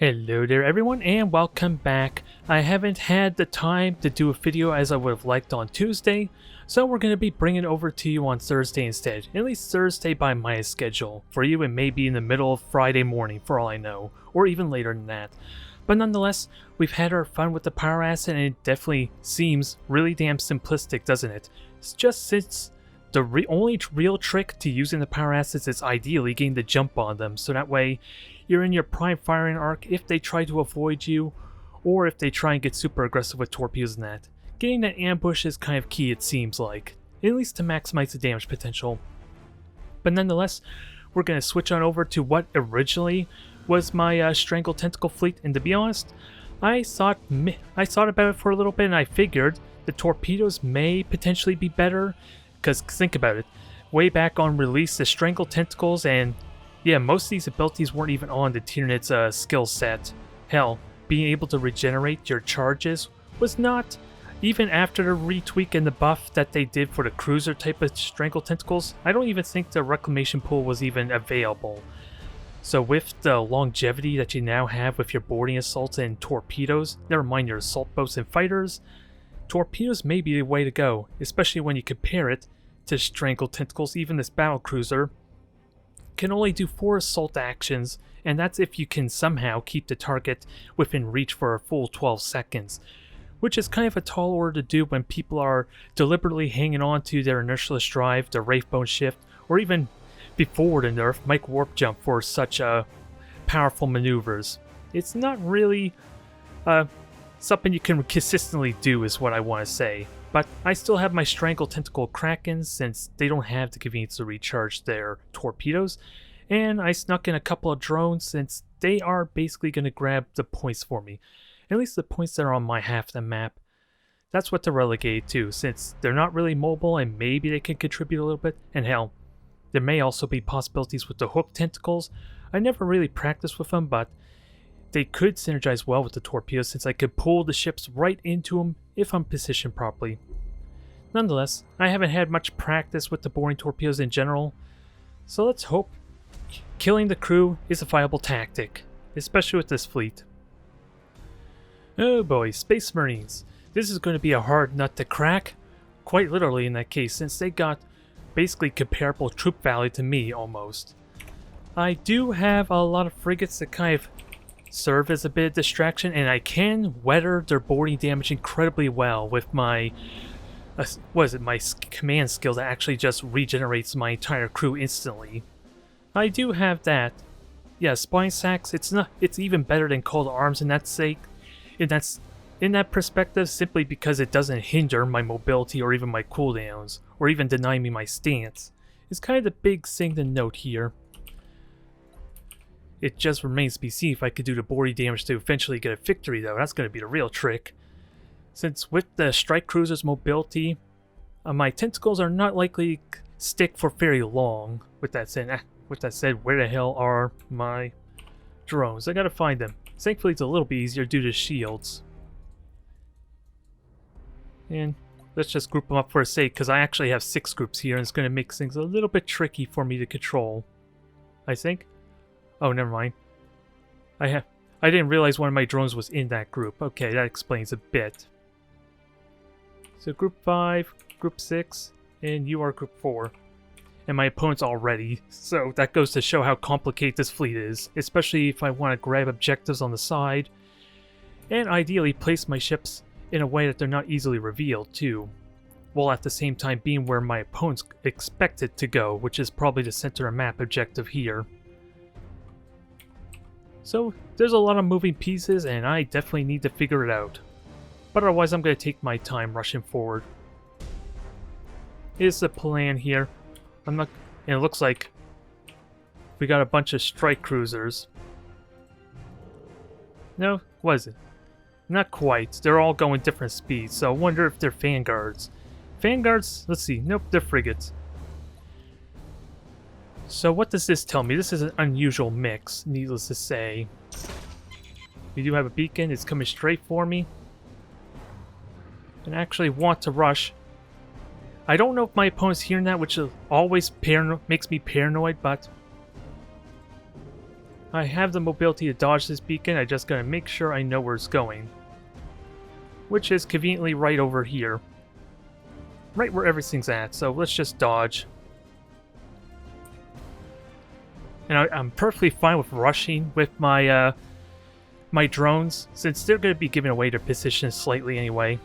Hello there everyone and welcome back. I haven't had the time to do a video as I would have liked on Tuesday, so we're going to be bringing it over to you on Thursday instead. At least Thursday by my schedule. For you it may be in the middle of Friday morning for all I know, or even later than that. But nonetheless, we've had our fun with the Pyro-Acid and it definitely seems really damn simplistic, doesn't it? It's just since the only real trick to using the Pyro-Acids is ideally getting the jump on them, so that way you're in your prime firing arc if they try to avoid you, or if they try and get super aggressive with torpedoes and that. Getting that ambush is kind of key, it seems like, at least to maximize the damage potential. But nonetheless, we're going to switch on over to what originally was my Strangle Tentacle fleet, and to be honest, I thought about it for a little bit and I figured the torpedoes may potentially be better, because think about it, way back on release the Strangle Tentacles and yeah, most of these abilities weren't even on the Tyranid's skill set. Hell, being able to regenerate your charges was not, even after the retweak and the buff that they did for the cruiser type of Strangle Tentacles, I don't even think the reclamation pool was even available. So with the longevity that you now have with your boarding assaults and torpedoes, never mind your assault boats and fighters, torpedoes may be the way to go, especially when you compare it to Strangle Tentacles. Even this battle cruiser can only do 4 assault actions, and that's if you can somehow keep the target within reach for a full 12 seconds, which is kind of a tall order to do when people are deliberately hanging on to their inertialist drive, their Wraithbone shift, or even before the nerf, Mike Warp Jump for such powerful maneuvers. It's not really something you can consistently do is what I want to say. But I still have my Strangle Tentacle Krakens since they don't have the convenience to recharge their torpedoes. And I snuck in a couple of drones since they are basically going to grab the points for me. At least the points that are on my half of the map. That's what they're relegated to, since they're not really mobile and maybe they can contribute a little bit. And hell, there may also be possibilities with the Hook Tentacles. I never really practiced with them, but they could synergize well with the torpedoes since I could pull the ships right into them if I'm positioned properly. Nonetheless, I haven't had much practice with the boarding torpedoes in general, so let's hope killing the crew is a viable tactic, especially with this fleet. Oh boy, Space Marines. This is going to be a hard nut to crack, quite literally in that case, since they got basically comparable troop value to me almost. I do have a lot of frigates that kind of serve as a bit of distraction, and I can weather their boarding damage incredibly well with my my command skill that actually just regenerates my entire crew instantly. I do have that. Yeah, Spine Sacks, it's even better than Call to Arms in that sake. In that perspective, simply because it doesn't hinder my mobility or even my cooldowns, or even deny me my stance. It's kind of the big thing to note here. It just remains to be seen if I could do the boarding damage to eventually get a victory though. That's going to be the real trick. Since with the strike cruiser's mobility, my tentacles are not likely to stick for very long. With that said, where the hell are my drones? I gotta find them. Thankfully it's a little bit easier due to shields. And let's just group them up for a sake, because I actually have 6 groups here and it's going to make things a little bit tricky for me to control, I think. Oh, never mind. I didn't realize one of my drones was in that group. Okay, that explains a bit. So group 5, group 6, and you are group 4. And my opponent's already, so that goes to show how complicated this fleet is, especially if I want to grab objectives on the side, and ideally place my ships in a way that they're not easily revealed too, while at the same time being where my opponent's expected to go, which is probably the center of map objective here. So there's a lot of moving pieces and I definitely need to figure it out. But otherwise I'm going to take my time rushing forward. Here's the plan here. And it looks like we got a bunch of strike cruisers. No, what is it? Not quite. They're all going different speeds, so I wonder if they're vanguards. Vanguards? Let's see. Nope, they're frigates. So what does this tell me? This is an unusual mix, needless to say. We do have a beacon. It's coming straight for me. And I actually want to rush. I don't know if my opponent's hearing that, which always makes me paranoid, but I have the mobility to dodge this beacon, I just gotta make sure I know where it's going. Which is conveniently right over here. Right where everything's at, so let's just dodge. And I'm perfectly fine with rushing with my my drones, since they're going to be giving away their position slightly anyway.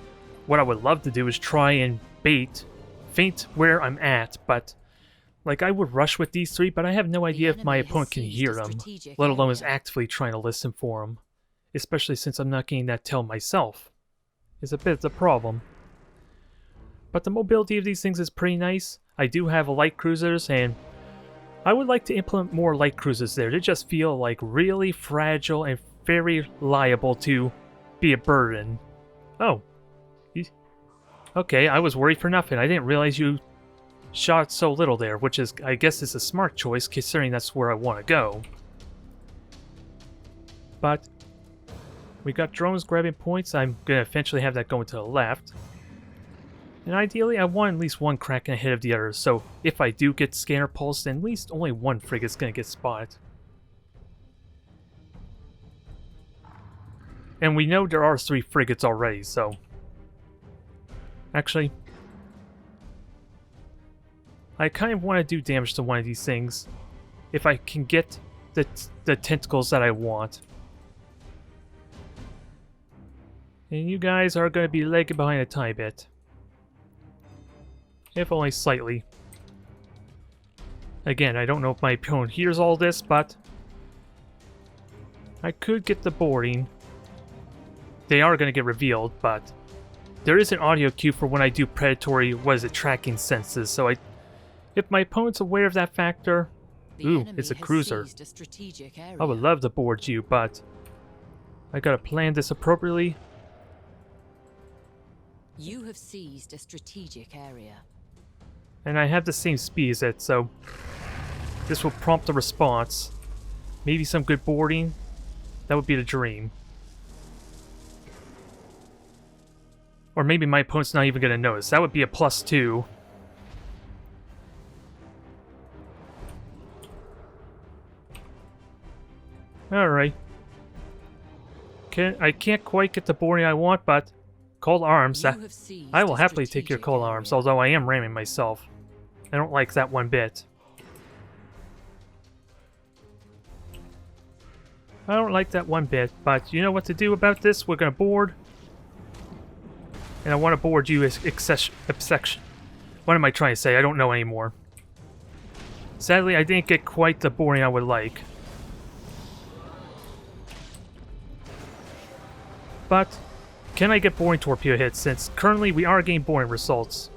What I would love to do is try and feint where I'm at, but like I would rush with these three, but I have no idea if my opponent can hear them, let alone is actively trying to listen for them. Especially since I'm not getting that tell myself. It's a bit of the problem. But the mobility of these things is pretty nice. I do have light cruisers, and I would like to implement more light cruisers there. They just feel like really fragile and very liable to be a burden. Oh. Okay, I was worried for nothing. I didn't realize you shot so little there, which is, I guess, is a smart choice considering that's where I want to go. But we got drones grabbing points. I'm going to eventually have that going to the left. And ideally, I want at least one Kraken ahead of the others, so if I do get scanner pulse, then at least only one frigate's going to get spotted. And we know there are 3 frigates already, so... Actually... I kind of want to do damage to one of these things, if I can get the tentacles that I want. And you guys are going to be lagging behind a tiny bit. If only slightly. Again, I don't know if my opponent hears all this, but... I could get the boarding. They are going to get revealed, but... There is an audio cue for when I do predatory, tracking senses, so if my opponent's aware of that factor... Ooh, it's a cruiser. I would love to board you, but... I gotta plan this appropriately. You have seized a strategic area. And I have the same speed as it, so... This will prompt a response. Maybe some good boarding. That would be the dream. Or maybe my opponent's not even gonna notice. That would be a +2. Alright. I can't quite get the boarding I want, but... Cold arms. I will happily take your cold arms, although I am ramming myself. I don't like that one bit. I don't like that one bit, but you know what to do about this? We're gonna board. And I want to board you as obsession. What am I trying to say? I don't know anymore. Sadly, I didn't get quite the boarding I would like. But, can I get boarding torpedo hits, since currently we are getting boarding results.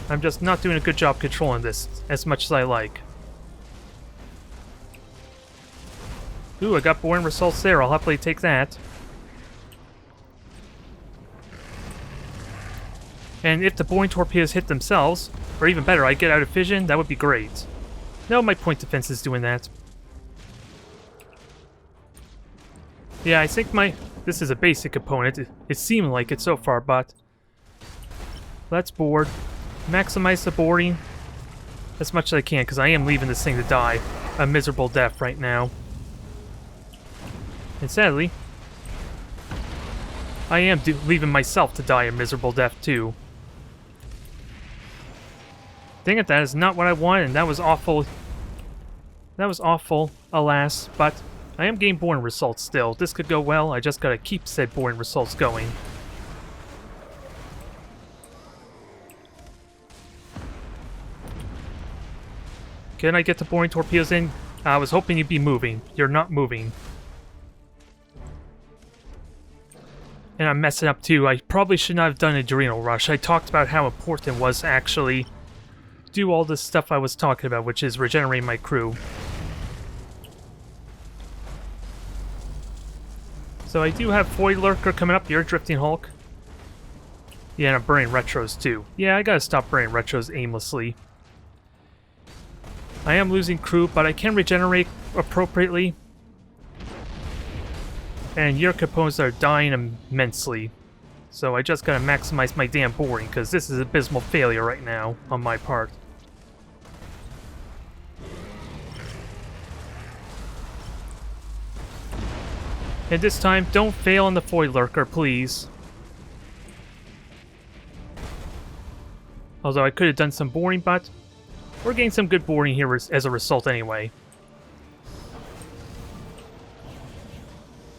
I'm just not doing a good job controlling this, as much as I like. Ooh, I got boarding results there, I'll happily take that. And if the boarding torpedoes hit themselves, or even better, I get out of vision, that would be great. No, my point defense is doing that. Yeah, I think this is a basic opponent. It's seeming like it so far, but... Let's board. Maximize the boarding as much as I can, because I am leaving this thing to die a miserable death right now. And sadly, I am leaving myself to die a miserable death too. Dang it, that is not what I wanted, and that was awful. That was awful, alas, but I am getting boarding results still. This could go well, I just gotta keep said boarding results going. Can I get the boarding torpedoes in? I was hoping you'd be moving. You're not moving. And I'm messing up too. I probably should not have done an adrenal rush. I talked about how important it was to actually do all this stuff I was talking about, which is regenerating my crew. So I do have Void Lurker coming up, your Drifting Hulk. Yeah, and I'm burning retros too. Yeah, I gotta stop burning retros aimlessly. I am losing crew, but I can regenerate appropriately. And your components are dying immensely. So I just gotta maximize my damn boarding, because this is abysmal failure right now on my part. And this time, don't fail on the Void Lurker, please. Although I could have done some boarding, but we're getting some good boarding here as a result anyway.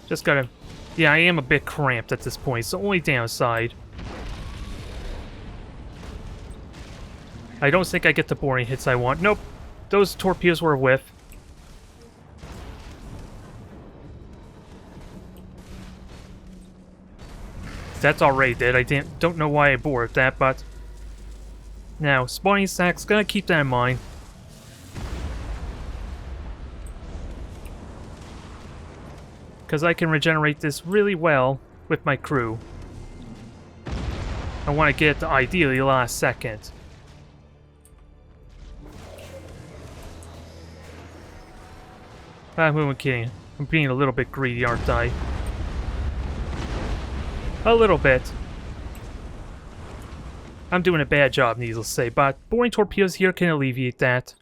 Just gotta... Yeah, I am a bit cramped at this point. It's the only downside. I don't think I get the boarding hits I want. Nope. Those torpedoes were a whiff. That's already dead. I don't know why I boarded that, but... Now, spawning sacks, gotta keep that in mind. Because I can regenerate this really well with my crew. I want to get it to ideally last second. Who am I kidding? I'm being a little bit greedy, aren't I? A little bit. I'm doing a bad job, needless to say, but boarding torpedoes here can alleviate that.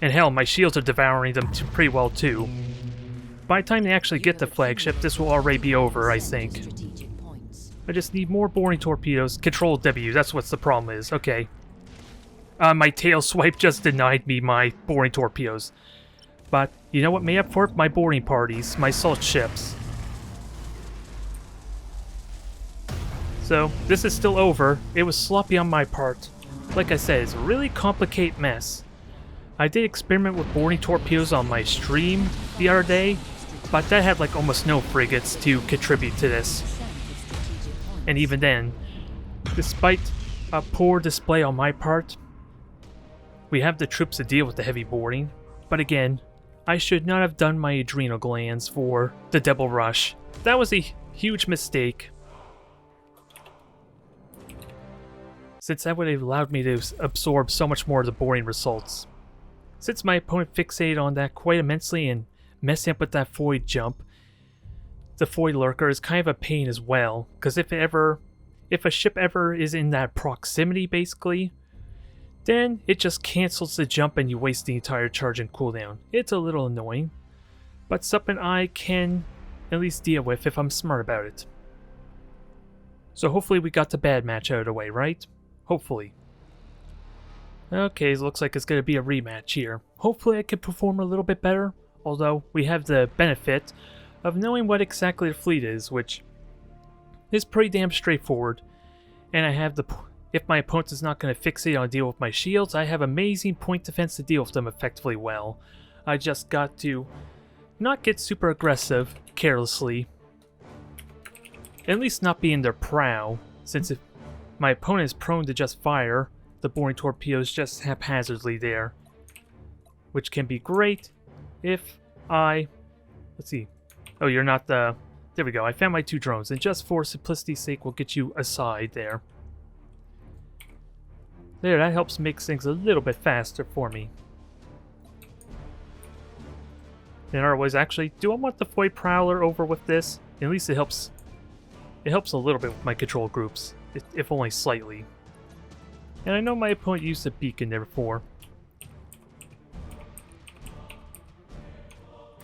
And hell, my shields are devouring them pretty well too. By the time they actually get the flagship, this will already be over, I think. I just need more boarding torpedoes. Control W, that's what the problem is. Okay. My tail swipe just denied me my boarding torpedoes. But, you know what made up for it? My boarding parties, my assault ships. So, this is still over. It was sloppy on my part. Like I said, it's a really complicated mess. I did experiment with boarding torpedoes on my stream the other day, but that had like almost no frigates to contribute to this. And even then, despite a poor display on my part, we have the troops to deal with the heavy boarding. But again, I should not have done my adrenal glands for the double rush. That was a huge mistake. Since that would have allowed me to absorb so much more of the boarding results. Since my opponent fixated on that quite immensely and messing up with that void jump, the void lurker is kind of a pain as well, because if a ship ever is in that proximity basically, then it just cancels the jump and you waste the entire charge and cooldown. It's a little annoying, but something I can at least deal with if I'm smart about it. So hopefully we got the bad match out of the way, right? Hopefully. Okay, it looks like it's going to be a rematch here. Hopefully I can perform a little bit better, although we have the benefit of knowing what exactly the fleet is, which is pretty damn straightforward. And I have the... If my opponent is not going to fixate on deal with my shields, I have amazing point defense to deal with them effectively well. I just got to not get super aggressive carelessly. At least not be in their prow, since if my opponent is prone to just fire the boarding torpedoes just haphazardly there. Which can be great if I... Let's see. Oh, you're not the... There we go. I found my two drones, and just for simplicity's sake, we'll get you aside there. There, that helps make things a little bit faster for me. And otherwise, actually, do I want the Void Prowler over with this? At least it helps. It helps a little bit with my control groups, if only slightly. And I know my opponent used a beacon there before.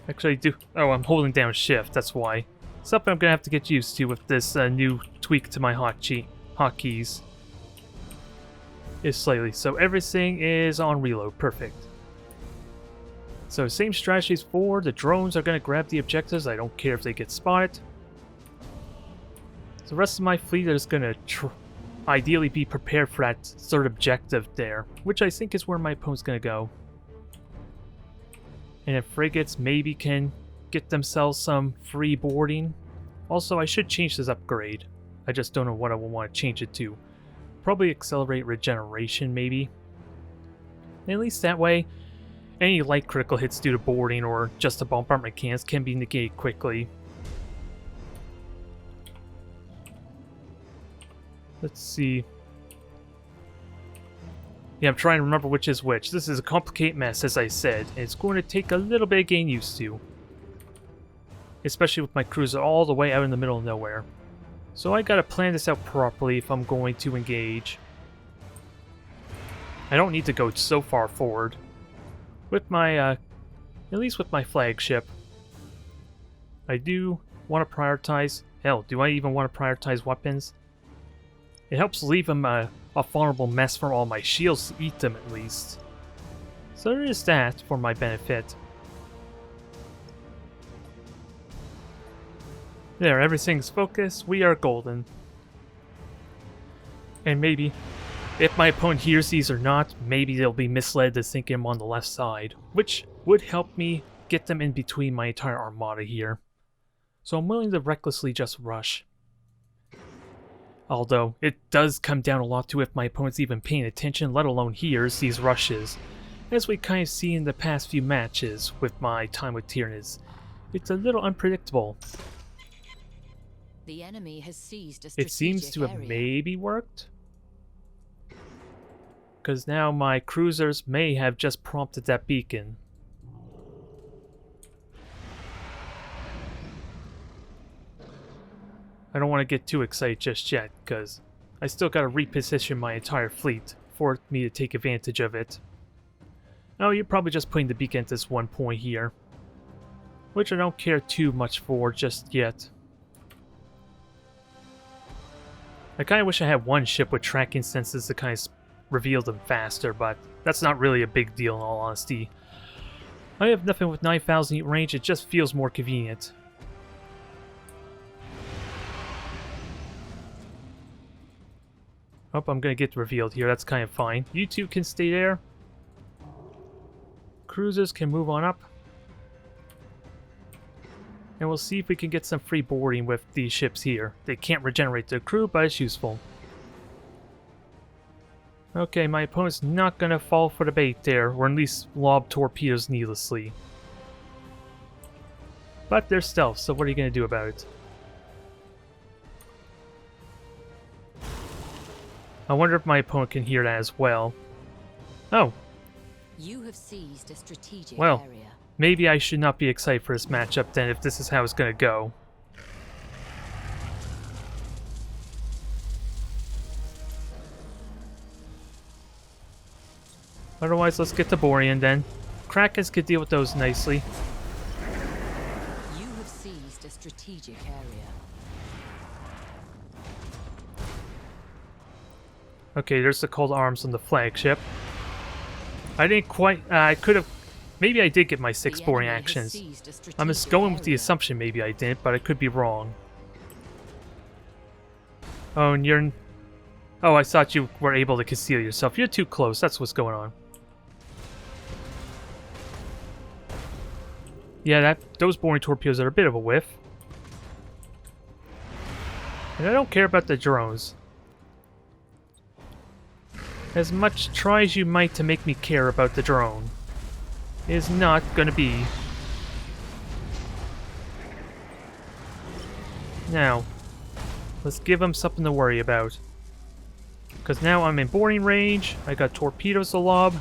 Actually, I do. Oh, I'm holding down shift. That's why. Something I'm gonna have to get used to with this new tweak to my hotkeys. Is slightly. So everything is on reload. Perfect. So same strategies for the drones are going to grab the objectives. I don't care if they get spotted. So the rest of my fleet is going to ideally be prepared for that third objective there, which I think is where my opponent's going to go. And if frigates maybe can get themselves some free boarding. Also, I should change this upgrade. I just don't know what I will want to change it to. Probably accelerate regeneration, maybe. And at least that way, any light critical hits due to boarding or just the bombardment cannons can be negated quickly. Let's see. Yeah, I'm trying to remember which is which. This is a complicated mess, as I said, and it's going to take a little bit of getting used to. Especially with my cruiser all the way out in the middle of nowhere. So I gotta plan this out properly if I'm going to engage. I don't need to go so far forward. With my, at least with my flagship. I do want to prioritize... Hell, do I even want to prioritize weapons? It helps leave them a vulnerable mess for all my shields to eat them at least. So there is that for my benefit. There, everything's focused. We are golden. And maybe, if my opponent hears these or not, maybe they'll be misled to think I'm on the left side, which would help me get them in between my entire armada here. So I'm willing to recklessly just rush. Although, it does come down a lot to if my opponent's even paying attention, let alone hears these rushes. As we kind of see in the past few matches with my time with Tyranids. It's a little unpredictable. The enemy has seized a strategic It seems to have area. maybe worked. Because now my cruisers may have just prompted that beacon. I don't want to get too excited just yet, because I still got to reposition my entire fleet for me to take advantage of it. Oh, you're probably just putting the beacon at this one point here, which I don't care too much for just yet. I kind of wish I had one ship with tracking sensors to kind of reveal them faster, but that's not really a big deal in all honesty. I have nothing with 9,000 range, it just feels more convenient. Oh, I'm gonna get revealed here, that's kind of fine. You two can stay there. Cruisers can move on up. And we'll see if we can get some free boarding with these ships here. They can't regenerate their crew, but it's useful. Okay, my opponent's not gonna fall for the bait there, or at least lob torpedoes needlessly. But they're stealth, so what are you gonna do about it? I wonder if my opponent can hear that as well. Oh, You have seized a strategic well, area. maybe I should not be excited for this matchup then if this is how it's gonna go. Otherwise, let's get the Borean then. Krakens could deal with those nicely. You have seized a strategic area. Okay, there's the cold arms on the flagship. I didn't quite... I could have... Maybe I did get my 6 The boring enemy has actions. seized a strategic I'm just going with the area. assumption maybe I didn't, but I could be wrong. Oh, and you're... Oh, I thought you were able to conceal yourself. You're too close, that's what's going on. Yeah, those boring torpedoes are a bit of a whiff. And I don't care about the drones. As much try as you might to make me care about the drone is not gonna be. Now, let's give him something to worry about. Because now I'm in boarding range, I got torpedoes to lob.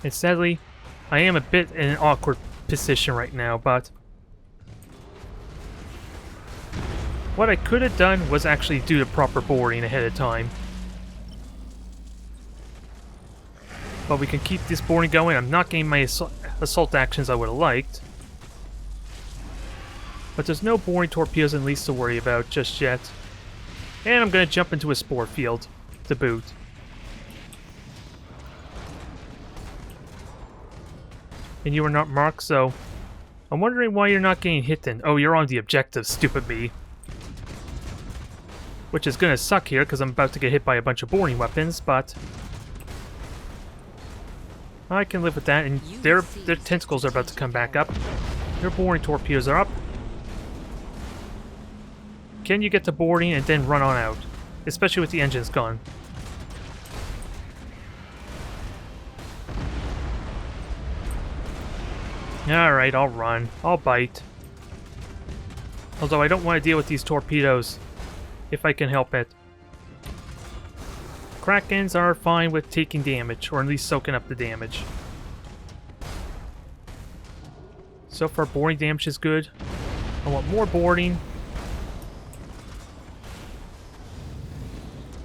And sadly, I am a bit in an awkward position right now, but what I could have done was actually do the proper boarding ahead of time. But we can keep this boarding going. I'm not getting my assault actions I would have liked. But there's no boring torpedoes at least to worry about just yet. And I'm going to jump into a spore field to boot. And you are not marked, so I'm wondering why you're not getting hit then. Oh, you're on the objective, stupid me. Which is gonna suck here, because I'm about to get hit by a bunch of boring weapons, but I can live with that, and their tentacles are about to come back up. Their boring torpedoes are up. Can you get to boarding and then run on out? Especially with the engines gone. Alright, I'll run. I'll bite. Although I don't want to deal with these torpedoes, if I can help it. Krakens are fine with taking damage, or at least soaking up the damage. So far, boarding damage is good. I want more boarding.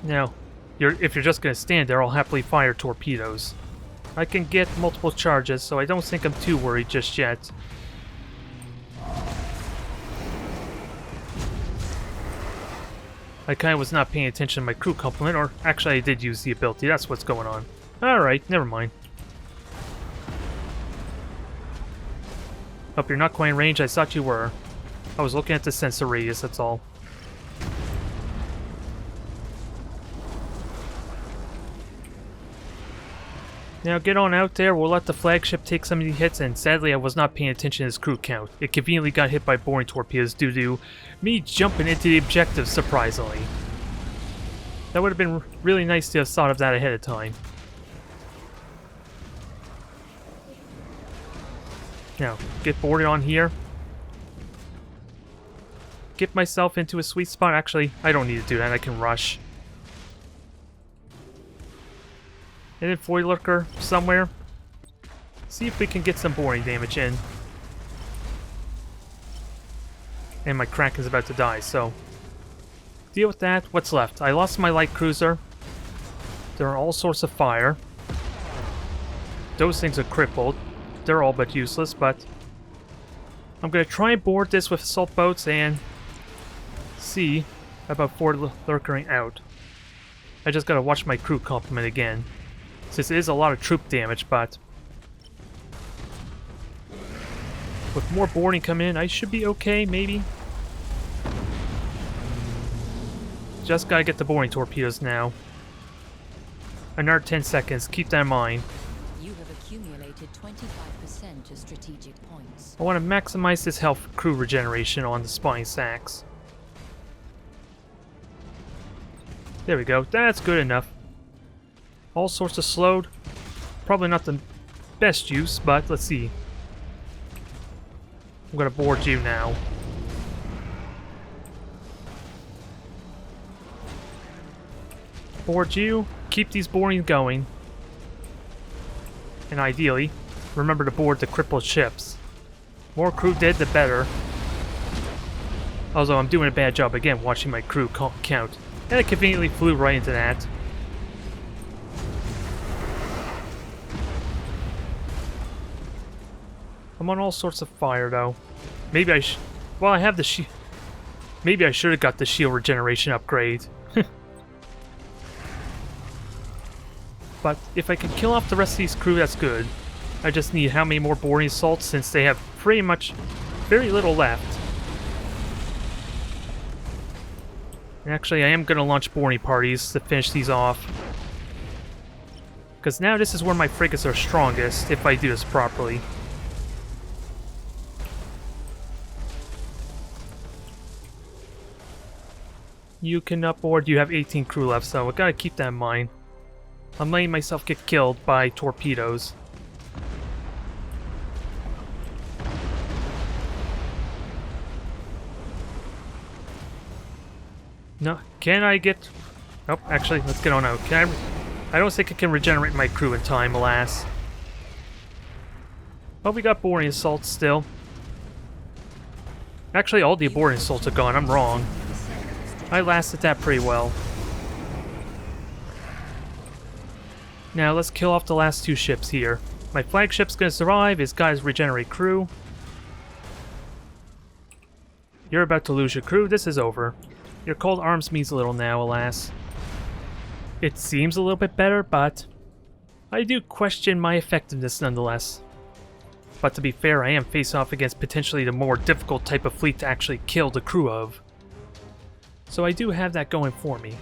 Now, if you're just going to stand there, I'll happily fire torpedoes. I can get multiple charges, so I don't think I'm too worried just yet. I kind of was not paying attention to my crew complement, or actually I did use the ability. That's what's going on. Alright, never mind. Hope you're not quite in range. I thought you were. I was looking at the sensor radius, that's all. Now get on out there, we'll let the flagship take some of the hits, and sadly I was not paying attention to his crew count. It conveniently got hit by boring torpedoes due to me jumping into the objective, surprisingly. That would have been really nice to have thought of that ahead of time. Now, get boarded on here. Get myself into a sweet spot. Actually, I don't need to do that, I can rush. And then Void Lurker somewhere. See if we can get some boring damage in. And my Kraken's about to die, so deal with that. What's left? I lost my light cruiser. There are all sorts of fire. Those things are crippled. They're all but useless, but I'm gonna try and board this with assault boats and see about Void Lurkering out. I just gotta watch my crew complement again, since it is a lot of troop damage, but with more boarding coming in, I should be okay, maybe. Just gotta get the boarding torpedoes now. Another 10 seconds, keep that in mind. You have accumulated 25% of strategic points. I want to maximize this health crew regeneration on the spine sacks. There we go, that's good enough. All sorts of slowed. Probably not the best use, but let's see. I'm gonna board you now. Board you, keep these boarding going. And ideally, remember to board the crippled ships. More crew dead, the better. Although I'm doing a bad job again watching my crew count. And I conveniently flew right into that. I'm on all sorts of fire, though. Maybe I well, I have the shield. Maybe I should have got the shield regeneration upgrade. But if I can kill off the rest of these crew, that's good. I just need how many more boarding assaults, since they have pretty much very little left. And actually, I am going to launch boarding parties to finish these off. Because now this is where my frigates are strongest, if I do this properly. You cannot board, you have 18 crew left, so I gotta keep that in mind. I'm letting myself get killed by torpedoes. No, can I get... Oh, actually, let's get on out. Can I don't think I can regenerate my crew in time, alas. But we got boarding assaults still. Actually, all the boarding assaults are gone, I'm wrong. I lasted that pretty well. Now let's kill off the last two ships here. My flagship's gonna survive, his guys regenerate crew. You're about to lose your crew, this is over. Your cold arms means little now, alas. It seems a little bit better, but I do question my effectiveness nonetheless. But to be fair, I am face off against potentially the more difficult type of fleet to actually kill the crew of. So I do have that going for me.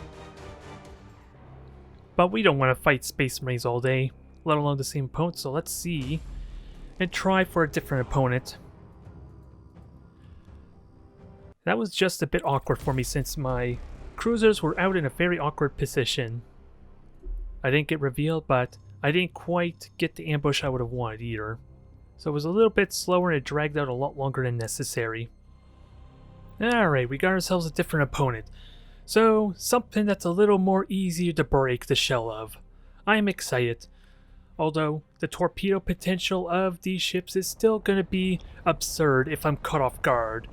But we don't want to fight Space Marines all day, let alone the same opponent, so let's see and try for a different opponent. That was just a bit awkward for me since my cruisers were out in a very awkward position. I didn't get revealed, but I didn't quite get the ambush I would have wanted either. So it was a little bit slower and it dragged out a lot longer than necessary. Alright, we got ourselves a different opponent. So, something that's a little more easier to break the shell of. I am excited. Although, the torpedo potential of these ships is still going to be absurd if I'm caught off guard.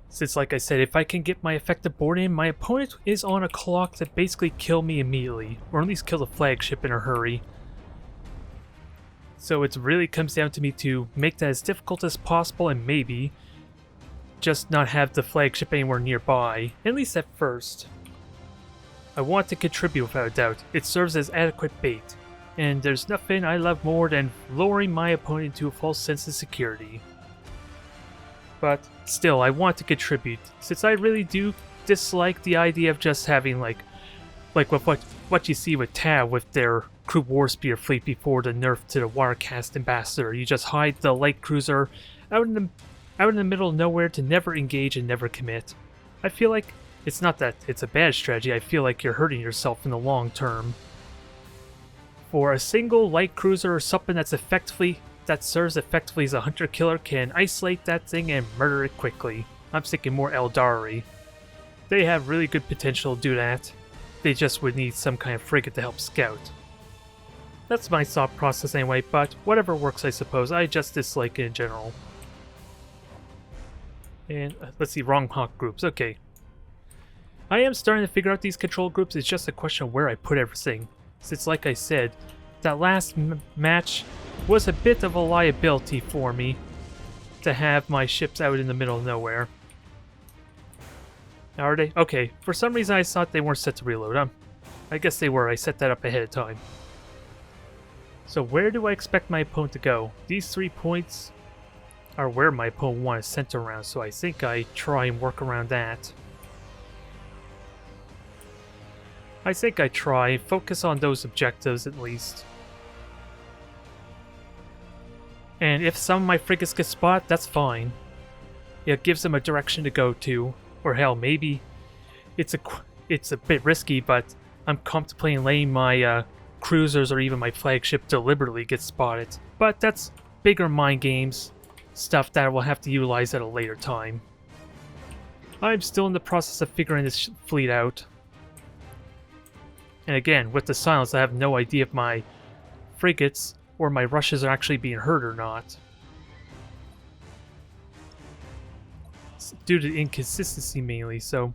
Since, like I said, if I can get my effective board in, my opponent is on a clock to basically kill me immediately. Or at least kill the flagship in a hurry. So it really comes down to me to make that as difficult as possible and maybe just not have the flagship anywhere nearby, at least at first. I want to contribute without a doubt. It serves as adequate bait. And there's nothing I love more than luring my opponent into a false sense of security. But still, I want to contribute, since I really do dislike the idea of just having like with what you see with Tab with their crew warspear fleet before the nerf to the Wirecast Ambassador. You just hide the light cruiser out in the middle of nowhere to never engage and never commit. I feel like it's not that it's a bad strategy, I feel like you're hurting yourself in the long term. For a single light cruiser or something that serves effectively as a hunter-killer can isolate that thing and murder it quickly. I'm thinking more Eldari. They have really good potential to do that. They just would need some kind of frigate to help scout. That's my thought process anyway, but whatever works I suppose. I just dislike it in general. And let's see, wrong hawk groups, okay. I am starting to figure out these control groups, it's just a question of where I put everything. Since like I said, that last match was a bit of a liability for me to have my ships out in the middle of nowhere. Are they? Okay, for some reason I thought they weren't set to reload. I guess they were, I set that up ahead of time. So where do I expect my opponent to go? These 3 points are where my opponent wants to center around, so I think I try and work around that. I think I try and focus on those objectives at least. And if some of my frigates get spotted, that's fine. It gives them a direction to go to. Or hell, maybe it's a bit risky, but I'm contemplating letting my cruisers or even my flagship deliberately get spotted. But that's bigger mind games, stuff that I will have to utilize at a later time. I'm still in the process of figuring this fleet out. And again, with the silence, I have no idea if my frigates or my rushes are actually being hurt or not. It's due to inconsistency mainly, so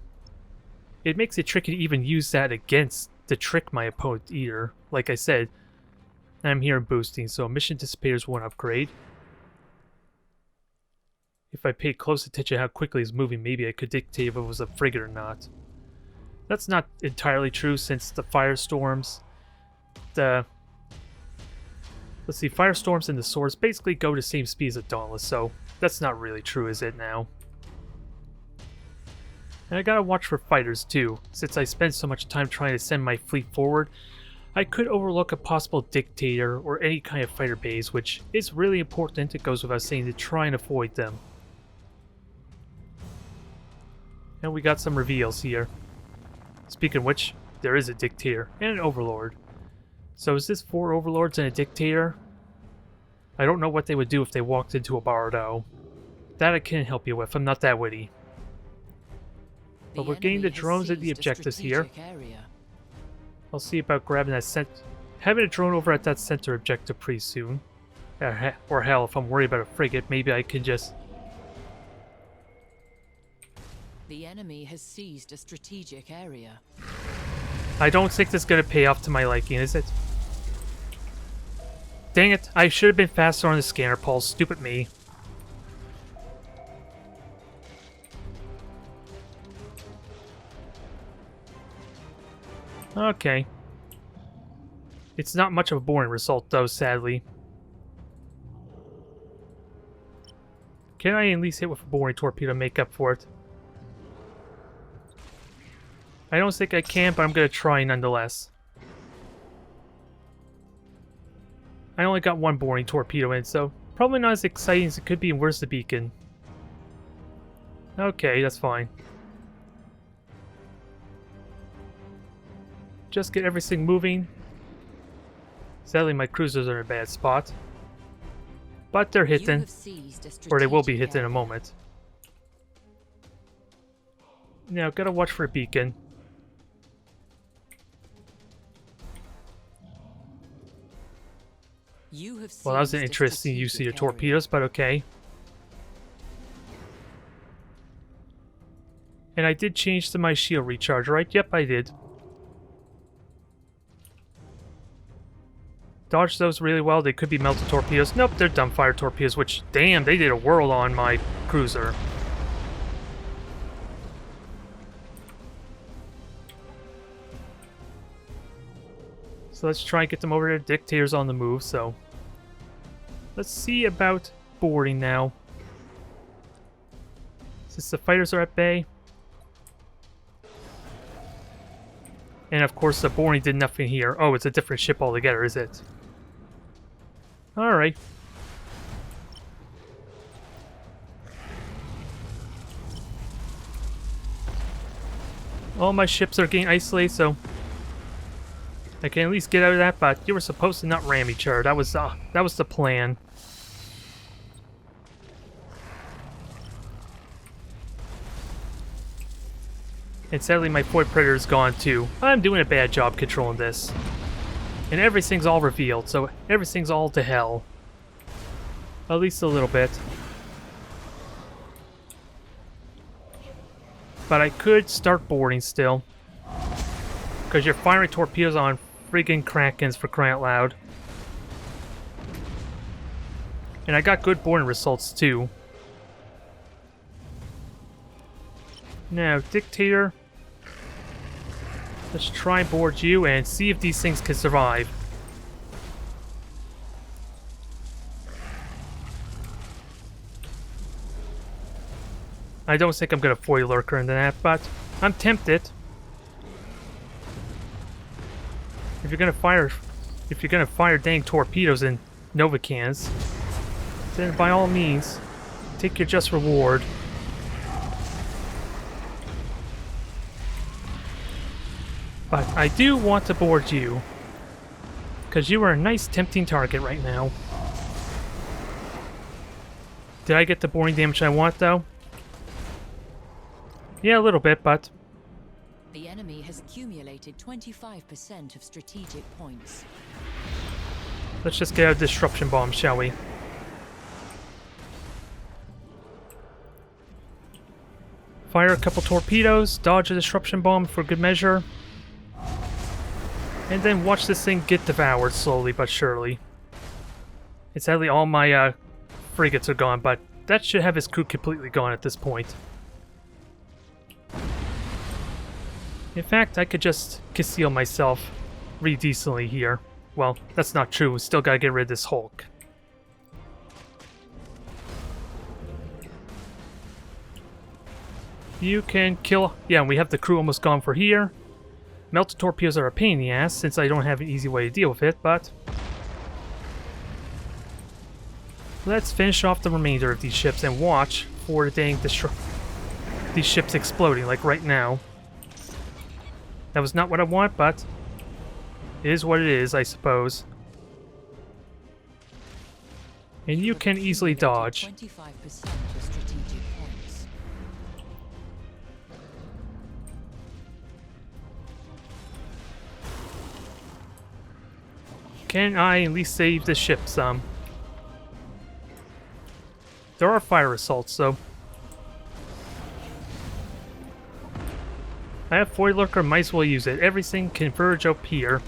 it makes it tricky to even use that against to trick my opponent either. Like I said, I'm here in boosting, so mission dissipators won't upgrade. If I paid close attention to how quickly it's moving, maybe I could dictate if it was a frigate or not. That's not entirely true since the firestorms, firestorms and the swords basically go the same speed as a Dauntless, so that's not really true, is it now? And I gotta watch for fighters too. Since I spend so much time trying to send my fleet forward, I could overlook a possible dictator or any kind of fighter base, which is really important, it goes without saying, to try and avoid them. And we got some reveals here. Speaking of which, there is a dictator and an overlord. So is this 4 overlords and a dictator? I don't know what they would do if they walked into a Bardo. That I can't help you with, I'm not that witty. But we're getting the drones and the objectives here. I'll see about grabbing that having a drone over at that center objective pretty soon. Or hell, if I'm worried about a frigate, maybe I can just... The enemy has seized a strategic area. I don't think this is going to pay off to my liking, is it? Dang it, I should have been faster on the scanner pulse, stupid me. Okay. It's not much of a boring result though, sadly. Can I at least hit with a boring torpedo to make up for it? I don't think I can, but I'm going to try nonetheless. I only got 1 boring torpedo in, so probably not as exciting as it could be. And where's the beacon? Okay, that's fine. Just get everything moving. Sadly, my cruisers are in a bad spot. But they're hitting. Or they will be hit in a moment. Now, gotta watch for a beacon. Well, that was an interesting use of your torpedoes, but okay. And I did change to my shield recharge, right? Yep, I did. Dodged those really well. They could be melted torpedoes. Nope, they're dumbfire torpedoes, which, damn, they did a whirl on my cruiser. So let's try and get them over there. Dictator's on the move, so... Let's see about boarding now. Since the fighters are at bay. And of course the boarding did nothing here. Oh, it's a different ship altogether, is it? Alright. All my ships are getting isolated, so I can at least get out of that, but you were supposed to not ram each other. That was the plan. And sadly my Void Predator is gone too. I'm doing a bad job controlling this. And everything's all revealed, so everything's all to hell. At least a little bit. But I could start boarding still. Because you're firing torpedoes on friggin' Krakens, for crying out loud. And I got good boarding results too. Now, Dictator. Let's try and board you and see if these things can survive. I don't think I'm gonna foil lurker into that, but I'm tempted. If you're gonna fire dang torpedoes and Nova cans, then by all means, take your just reward. But I do want to board you, because you are a nice tempting target right now. Did I get the boarding damage I want though? Yeah, a little bit, but... The enemy has accumulated 25% of strategic points. Let's just get a disruption bomb, shall we? Fire a couple torpedoes, dodge a disruption bomb for good measure. And then watch this thing get devoured slowly but surely. And sadly all my frigates are gone, but that should have his crew completely gone at this point. In fact, I could just conceal myself really decently here. Well, that's not true. Still gotta get rid of this Hulk. You can kill... Yeah, we have the crew almost gone for here. Melted torpedoes are a pain in the ass, since I don't have an easy way to deal with it, but... Let's finish off the remainder of these ships and watch for the dang these ships exploding, like right now. That was not what I want, but it is what it is, I suppose. And you can easily dodge. 25% of strategic points. Can I at least save the ship some? There are fire assaults, though. I have Void Lurker, might as well use it. Everything converge up here.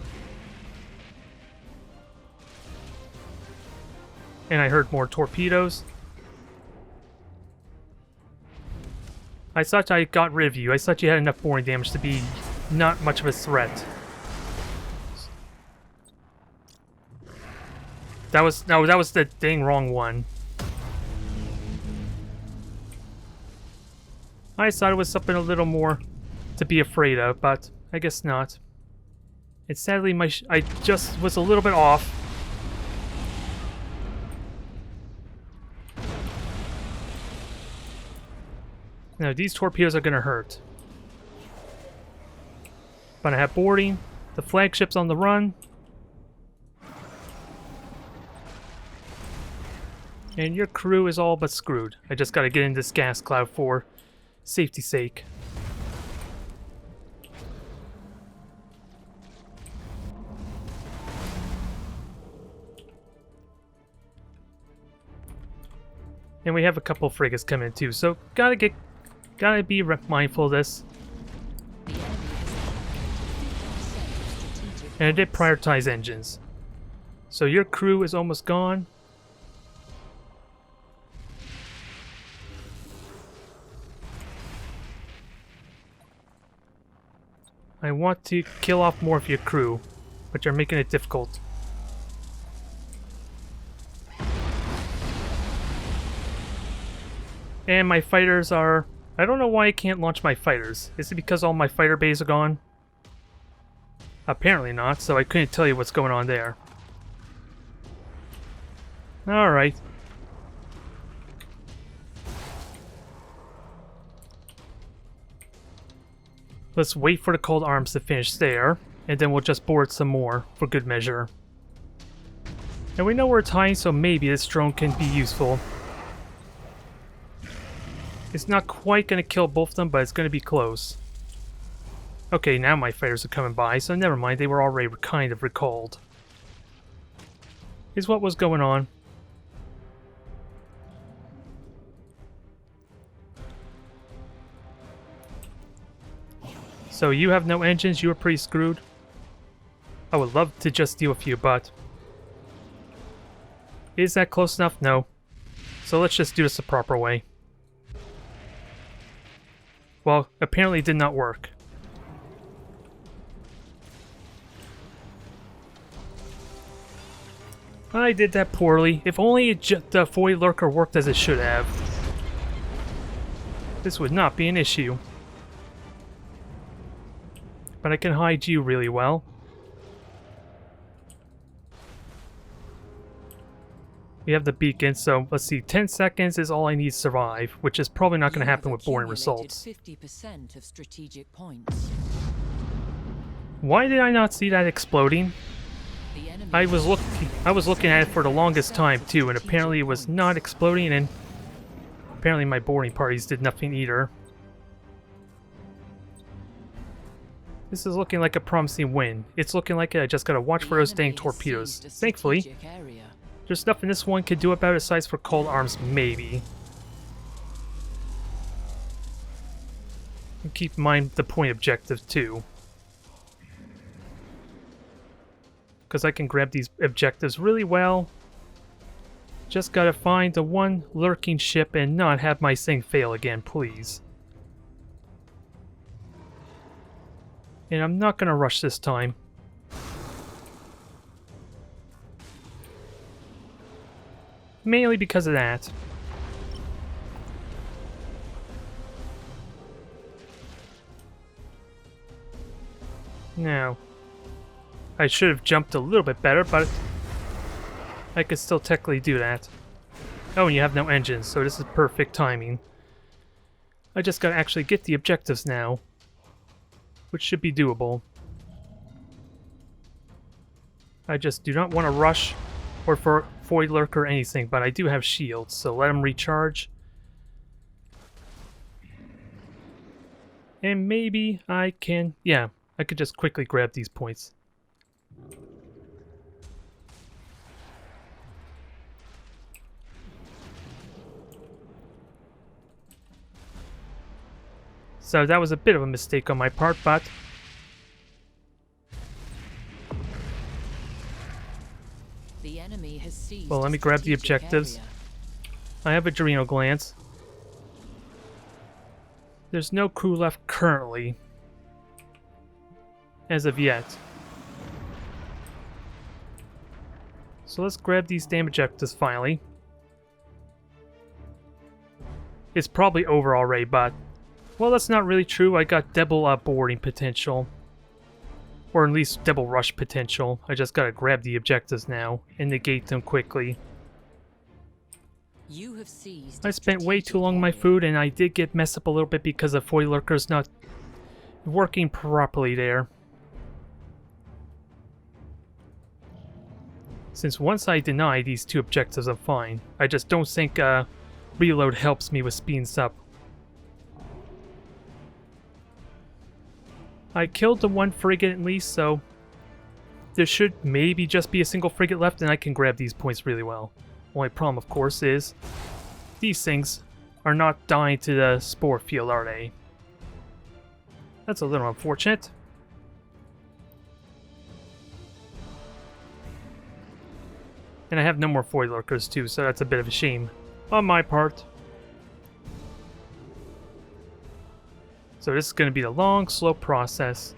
And I heard more torpedoes. I thought I got rid of you. I thought you had enough boarding damage to be not much of a threat. That was the dang wrong one. I thought it was something a little more to be afraid of, but I guess not. And sadly, I just was a little bit off. Now, these torpedoes are gonna hurt. But I have boarding. The flagship's on the run. And your crew is all but screwed. I just gotta get in this gas cloud for safety's sake. And we have a couple of frigates coming too, so gotta be mindful of this. And I did prioritize engines. So your crew is almost gone. I want to kill off more of your crew. but you're making it difficult. And my fighters are... I don't know why I can't launch my fighters. Is it because all my fighter bays are gone? Apparently not, so I couldn't tell you what's going on there. Alright. Let's wait for the cold arms to finish there, and then we'll just board some more, for good measure. And we know we're tying, so maybe this drone can be useful. It's not quite going to kill both of them, but it's going to be close. Okay, now my fighters are coming by, so never mind, they were already kind of recalled. Is what was going on. So you have no engines, you are pretty screwed. I would love to just steal a few, but... Is that close enough? No. So let's just do this the proper way. Well, apparently it did not work. I did that poorly. If only the Void Lurker worked as it should have. This would not be an issue. But I can hide you really well. We have the beacon, so let's see, 10 seconds is all I need to survive, which is probably not going to happen with boring results. 50% of strategic points. Why did I not see that exploding? I was looking at it for the longest time too, and apparently it was not exploding, and apparently my boarding parties did nothing either. This is looking like a promising win. It's looking like I just gotta watch for those dang torpedoes. Thankfully, there's nothing this one could do about it aside for cold arms, maybe. And keep in mind the point objective too. Because I can grab these objectives really well. Just gotta find the one lurking ship and not have my thing fail again, please. And I'm not gonna rush this time. Mainly because of that. Now, I should have jumped a little bit better, but I could still technically do that. Oh, and you have no engines, so this is perfect timing. I just gotta actually get the objectives now, which should be doable. I just do not want to rush or for Void Lurker or anything, but I do have shields, so let them recharge. And maybe I can... yeah, I could just quickly grab these points. So that was a bit of a mistake on my part, but... the enemy has seized well, let me grab the objectives. area. I have Adrenal Glands. There's no crew left currently. As of yet. So let's grab these damn objectives finally. It's probably over already, but... well, that's not really true. I got double boarding potential. Or at least double rush potential. I just gotta grab the objectives now and negate them quickly. You have seized I spent way too long on my food, and I did get messed up a little bit because the Void Lurker's not working properly there. Since once I deny these two objectives, I'm fine. I just don't think reload helps me with speeds up. I killed the one frigate at least, so there should maybe just be a single frigate left, and I can grab these points really well. Only problem, of course, is these things are not dying to the spore field, are they? That's a little unfortunate. And I have no more Void Lurkers too, so that's a bit of a shame on my part. So this is going to be a long, slow process.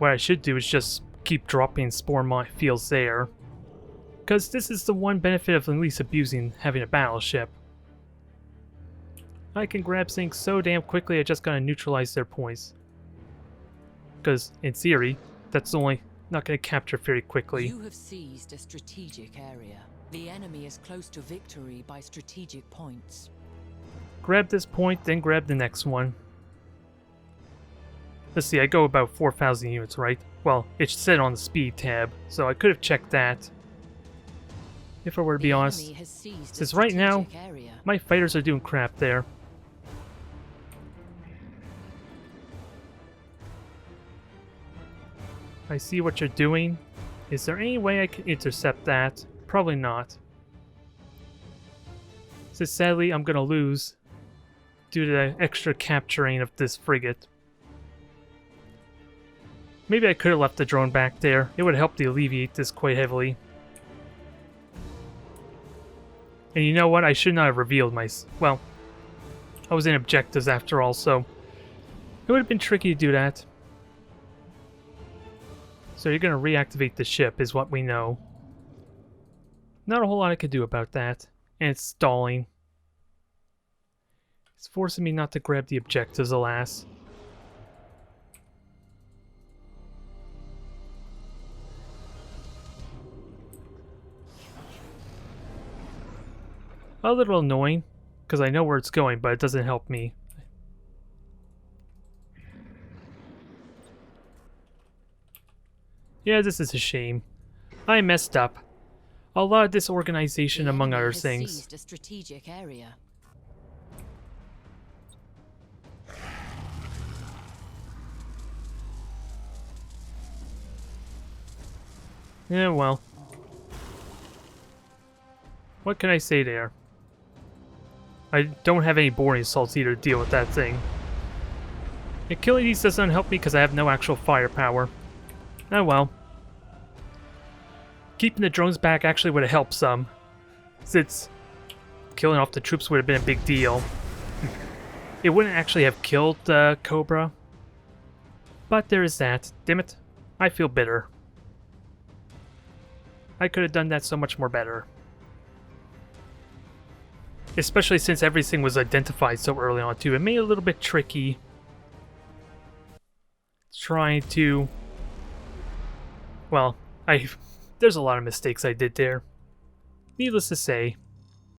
what I should do is just keep dropping spore fields there. Because this is the one benefit of at least abusing having a battleship. I can grab things so damn quickly I just gotta neutralize their points. Because, in theory, that's only not gonna capture very quickly. You have seized a strategic area. The enemy is close to victory by strategic points. Grab this point, then grab the next one. Let's see, I go about 4,000 units, right? Well, it's set on the speed tab, so I could have checked that. If I were to be honest, since right now, my fighters are doing crap there. I see what you're doing. Is there any way I can intercept that? Probably not. So sadly, I'm gonna lose due to the extra capturing of this frigate. Maybe I could have left the drone back there. It would help to alleviate this quite heavily. And you know what? I should not have revealed my... Well, I was in objectives after all, so... It would have been tricky to do that. So you're going to reactivate the ship, is what we know. Not a whole lot I could do about that. And it's stalling. It's forcing me not to grab the objectives, alas. A little annoying, because I know where it's going, but it doesn't help me. Yeah, this is a shame. I messed up. A lot of disorganization among other things. Seized a strategic area. Yeah, well. What can I say there? I don't have any boarding assaults either to deal with that thing. And killing these doesn't help me because I have no actual firepower. Oh well. Keeping the drones back actually would have helped some. Since killing off the troops would have been a big deal. It wouldn't actually have killed the Cobra. But there is that. Damn it. I feel bitter. I could have done that so much more better. Especially since everything was identified so early on too. It made it a little bit tricky. Trying to... Well, there's a lot of mistakes I did there. Needless to say.